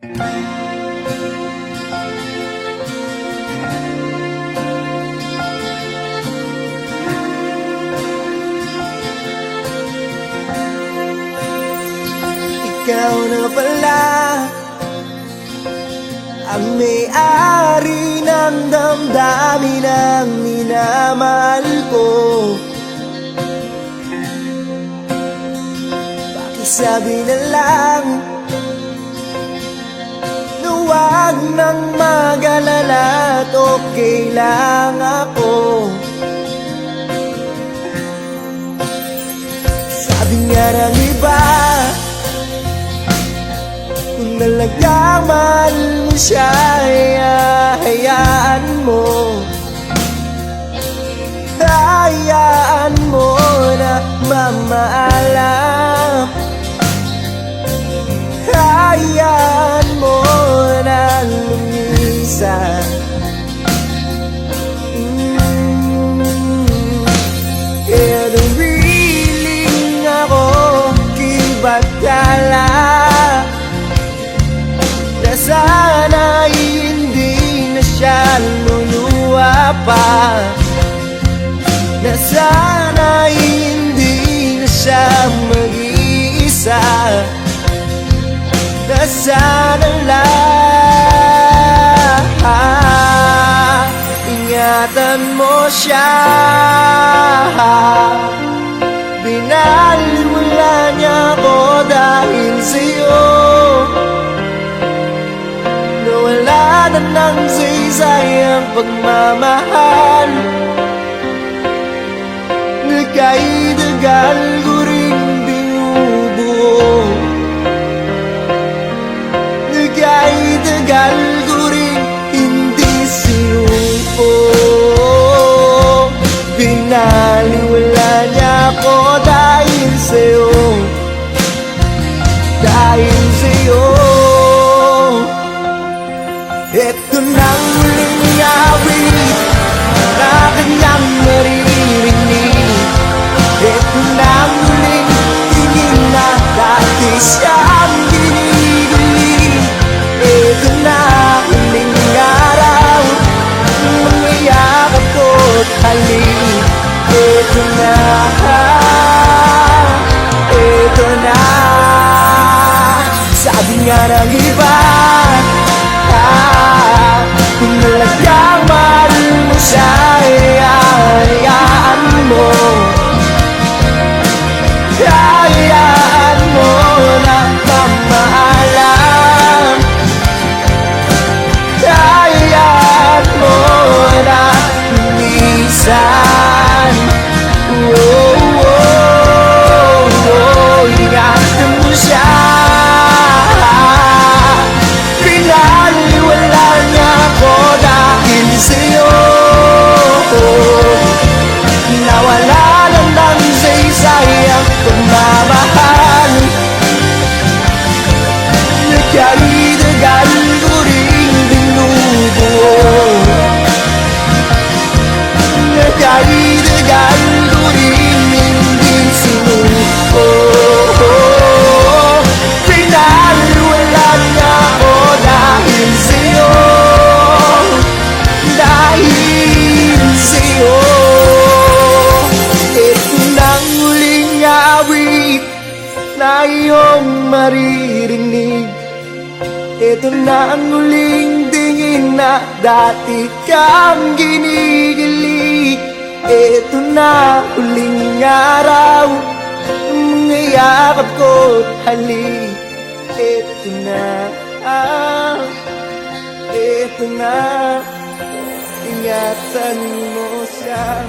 Ikaw na pala ang may-ari ng damdamin ng minamahal ko. Pakisabi na lang na huwag nang mag-alala at okay lang ako. Sabi nga ng iba, kung talagang mahal mo siya, hayaan mo. Hayaan mo na mamaalam. Hayaan mo na lumisan. Kaya nawiling ako kibatala na sana'y hindi na siya luluwa pa, na sana'y hindi na siya mag-iisa, na sana lang ingatan mo siya. Binaliwala niya ako dahil sa'yo, nawala na ng saysay ang pagmamahal. Nagkaidagal ko rin binubuo, nagkaidagal ko rin hindi sinupo. Binaliwala niya ako dahil sa'yo, dahil sa'yo. Ito nang muling awit na kanyang maririnig. Ito nang muling tingin na dati siyang ginigili. Ito na huling araw, mga yakap ko't halik. Ito na, ito na. Sabi nga ng iba, kung talagang mahal mo siya, hayaan mo. Hayaan mo na mamaalam. Hayaan mo na lumisan. Ingatan mo siya. Pinaliwala niya ako dahil sa'yo, nawala lang ng saysay ang pagmamahal. Nagkaidagal ko rin binubuo, nagkaidagal ko rin hindi sinuko. Pinaliwala niya ako dahil sa'yo, dahil sa'yo. Ito nang huling awit na iyong maririnig. Ito na ang huling tingin na dati kang ginigili. Ito na huling araw, mga yakap ko't halik. Ito na, ito na, ingatan mo siya.